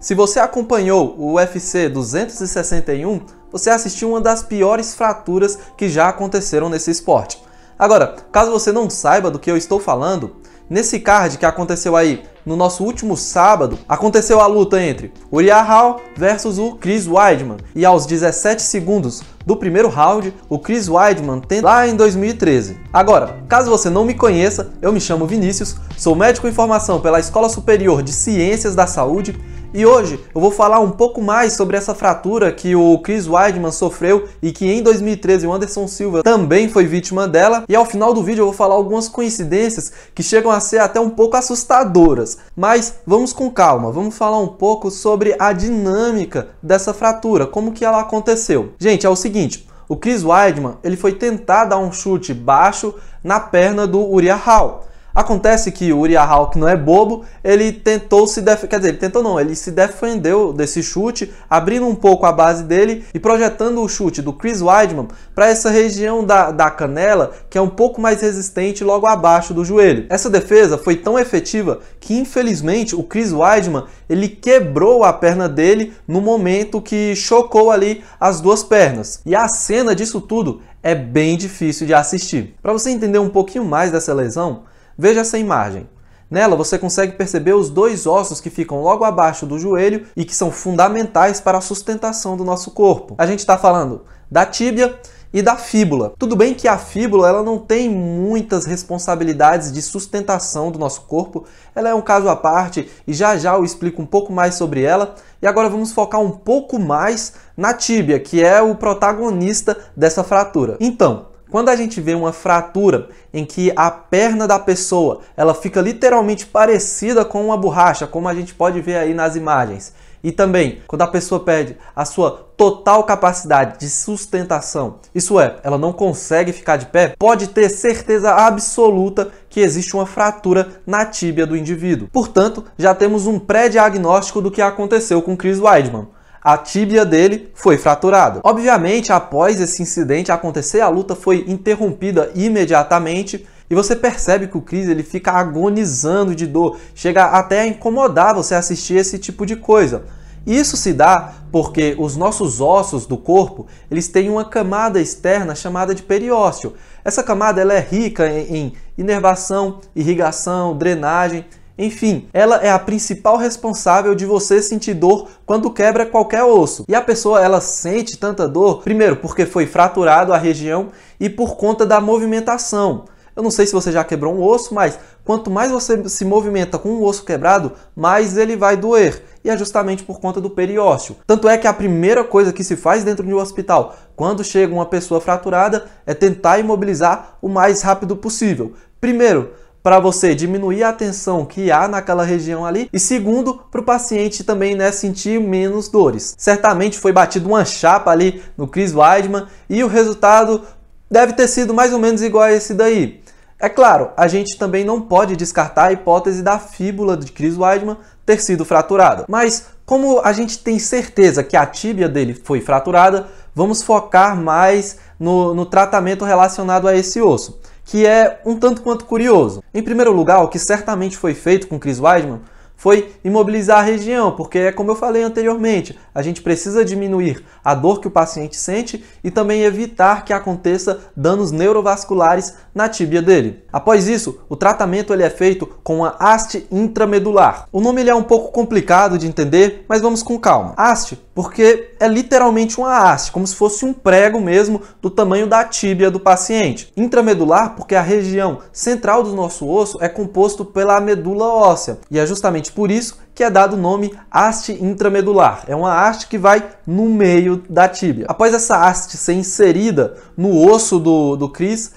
Se você acompanhou o UFC 261, você assistiu uma das piores fraturas que já aconteceram nesse esporte. Agora, caso você não saiba do que eu estou falando, nesse card que aconteceu aí no nosso último sábado, aconteceu a luta entre Uriah Hall versus o Chris Weidman. E aos 17 segundos do primeiro round, o Chris Weidman tenta lá em 2013. Agora, caso você não me conheça, eu me chamo Vinícius, sou médico em formação pela Escola Superior de Ciências da Saúde e hoje eu vou falar um pouco mais sobre essa fratura que o Chris Weidman sofreu e que em 2013 o Anderson Silva também foi vítima dela. E ao final do vídeo eu vou falar algumas coincidências que chegam a ser até um pouco assustadoras. Mas vamos com calma, vamos falar um pouco sobre a dinâmica dessa fratura, como que ela aconteceu. Gente, é o seguinte, o Chris Weidman ele foi tentar dar um chute baixo na perna do Uriah Hall. Acontece que o Uriah Hall, que não é bobo, ele tentou se defender, quer dizer, ele tentou não, ele se defendeu desse chute, abrindo um pouco a base dele e projetando o chute do Chris Weidman para essa região da canela, que é um pouco mais resistente logo abaixo do joelho. Essa defesa foi tão efetiva que, infelizmente, o Chris Weidman, ele quebrou a perna dele no momento que chocou ali as duas pernas. E a cena disso tudo é bem difícil de assistir. Para você entender um pouquinho mais dessa lesão, veja essa imagem. Nela você consegue perceber os dois ossos que ficam logo abaixo do joelho e que são fundamentais para a sustentação do nosso corpo. A gente está falando da tíbia e da fíbula. Tudo bem que a fíbula ela não tem muitas responsabilidades de sustentação do nosso corpo, ela é um caso à parte e já já eu explico um pouco mais sobre ela. E agora vamos focar um pouco mais na tíbia, que é o protagonista dessa fratura. Então, quando a gente vê uma fratura em que a perna da pessoa ela fica literalmente parecida com uma borracha, como a gente pode ver aí nas imagens, e também quando a pessoa perde a sua total capacidade de sustentação, isso é, ela não consegue ficar de pé, pode ter certeza absoluta que existe uma fratura na tíbia do indivíduo. Portanto, já temos um pré-diagnóstico do que aconteceu com Chris Weidman. A tíbia dele foi fraturada. Obviamente, após esse incidente acontecer, a luta foi interrompida imediatamente e você percebe que o Chris ele fica agonizando de dor, chega até a incomodar você assistir esse tipo de coisa. Isso se dá porque os nossos ossos do corpo eles têm uma camada externa chamada de periósteo. Essa camada ela é rica em inervação, irrigação, drenagem. Enfim, ela é a principal responsável de você sentir dor quando quebra qualquer osso. E a pessoa ela sente tanta dor, primeiro porque foi fraturado a região e por conta da movimentação. Eu não sei se você já quebrou um osso, mas quanto mais você se movimenta com um osso quebrado, mais ele vai doer. E é justamente por conta do periósteo. Tanto é que a primeira coisa que se faz dentro de um hospital, quando chega uma pessoa fraturada, é tentar imobilizar o mais rápido possível. Primeiro, para você diminuir a tensão que há naquela região ali e segundo, para o paciente também sentir menos dores. Certamente foi batido uma chapa ali no Chris Weidman e o resultado deve ter sido mais ou menos igual a esse daí. É claro, a gente também não pode descartar a hipótese da fíbula de Chris Weidman ter sido fraturada. Mas como a gente tem certeza que a tíbia dele foi fraturada, vamos focar mais no tratamento relacionado a esse osso, que é um tanto quanto curioso. Em primeiro lugar, o que certamente foi feito com Chris Weidman foi imobilizar a região, porque é como eu falei anteriormente, a gente precisa diminuir a dor que o paciente sente e também evitar que aconteça danos neurovasculares na tíbia dele. Após isso, o tratamento ele é feito com uma haste intramedular. O nome ele é um pouco complicado de entender, mas vamos com calma. Haste, porque é literalmente uma haste, como se fosse um prego mesmo do tamanho da tíbia do paciente. Intramedular, porque a região central do nosso osso é composto pela medula óssea, e é justamente por isso que é dado o nome haste intramedular. É uma haste que vai no meio da tíbia. Após essa haste ser inserida no osso do Chris,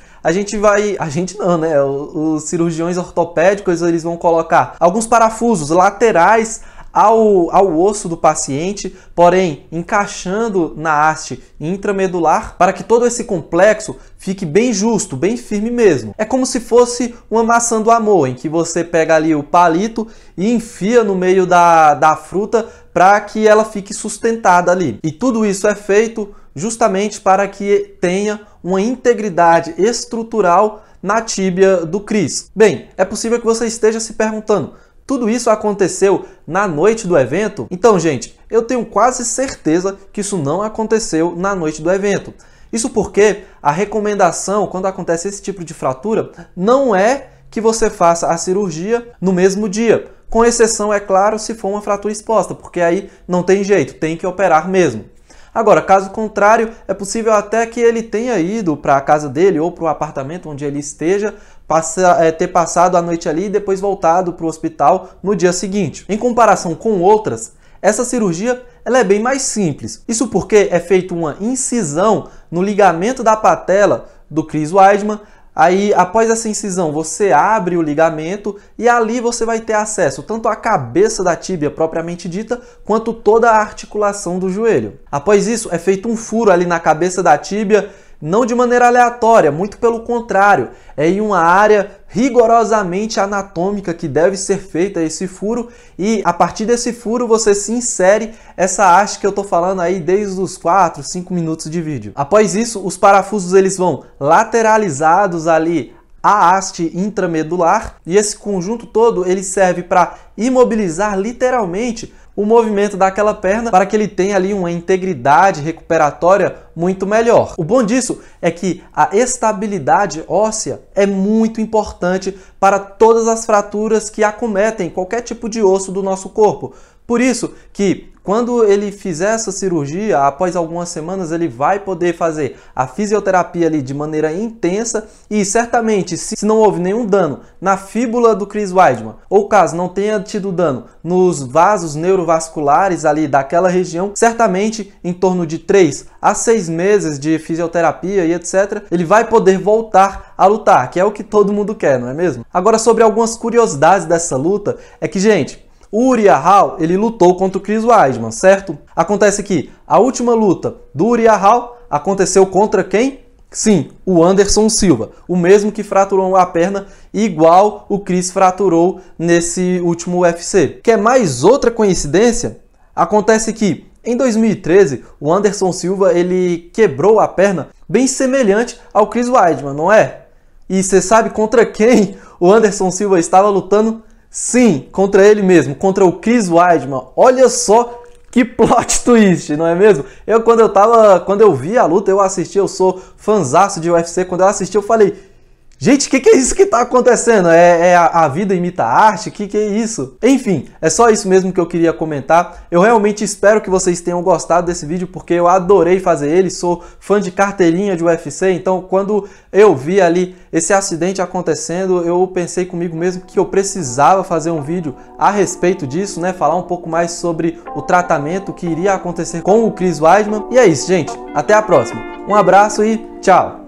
os cirurgiões ortopédicos eles vão colocar alguns parafusos laterais ao osso do paciente, porém encaixando na haste intramedular para que todo esse complexo fique bem justo, bem firme mesmo. É como se fosse uma maçã do amor, em que você pega ali o palito e enfia no meio da fruta para que ela fique sustentada ali. E tudo isso é feito justamente para que tenha uma integridade estrutural na tíbia do Chris. Bem, é possível que você esteja se perguntando, tudo isso aconteceu na noite do evento? Então, gente, eu tenho quase certeza que isso não aconteceu na noite do evento. Isso porque a recomendação, quando acontece esse tipo de fratura, não é que você faça a cirurgia no mesmo dia. Com exceção, é claro, se for uma fratura exposta, porque aí não tem jeito, tem que operar mesmo. Agora, caso contrário, é possível até que ele tenha ido para a casa dele ou para o apartamento onde ele esteja, ter passado a noite ali e depois voltado para o hospital no dia seguinte. Em comparação com outras, essa cirurgia ela é bem mais simples. Isso porque é feita uma incisão no ligamento da patela do Chris Weidman. Aí, após essa incisão, você abre o ligamento e ali você vai ter acesso tanto à cabeça da tíbia propriamente dita, quanto toda a articulação do joelho. Após isso, é feito um furo ali na cabeça da tíbia, não de maneira aleatória, muito pelo contrário. É em uma área rigorosamente anatômica que deve ser feita esse furo e a partir desse furo você se insere essa haste que eu tô falando aí desde os 4, 5 minutos de vídeo. Após isso, os parafusos eles vão lateralizados ali à haste intramedular e esse conjunto todo ele serve para imobilizar literalmente o movimento daquela perna para que ele tenha ali uma integridade recuperatória muito melhor. O bom disso é que a estabilidade óssea é muito importante para todas as fraturas que acometem qualquer tipo de osso do nosso corpo. Por isso que quando ele fizer essa cirurgia, após algumas semanas ele vai poder fazer a fisioterapia ali de maneira intensa e certamente, se não houve nenhum dano na fíbula do Chris Weidman, ou caso não tenha tido dano nos vasos neurovasculares ali daquela região, certamente em torno de 3 a 6 meses de fisioterapia e etc, ele vai poder voltar a lutar, que é o que todo mundo quer, não é mesmo? Agora, sobre algumas curiosidades dessa luta, é que, gente, o Uriah Hall, ele lutou contra o Chris Weidman, certo? Acontece que a última luta do Uriah Hall aconteceu contra quem? Sim, o Anderson Silva, o mesmo que fraturou a perna igual o Chris fraturou nesse último UFC. Quer mais outra coincidência? Acontece que em 2013, o Anderson Silva ele quebrou a perna bem semelhante ao Chris Weidman, não é? E você sabe contra quem o Anderson Silva estava lutando? Sim, contra ele mesmo, contra o Chris Weidman. Olha só que plot twist, não é mesmo? Quando eu vi a luta, eu assisti, eu sou fanzaço de UFC, quando eu assisti eu falei, gente, o que é isso que tá acontecendo? A vida imita a arte? O que é isso? Enfim, é só isso mesmo que eu queria comentar. Eu realmente espero que vocês tenham gostado desse vídeo, porque eu adorei fazer ele, sou fã de carteirinha de UFC, então quando eu vi ali esse acidente acontecendo, eu pensei comigo mesmo que eu precisava fazer um vídeo a respeito disso, né? Falar um pouco mais sobre o tratamento que iria acontecer com o Chris Weidman. E é isso, gente. Até a próxima. Um abraço e tchau!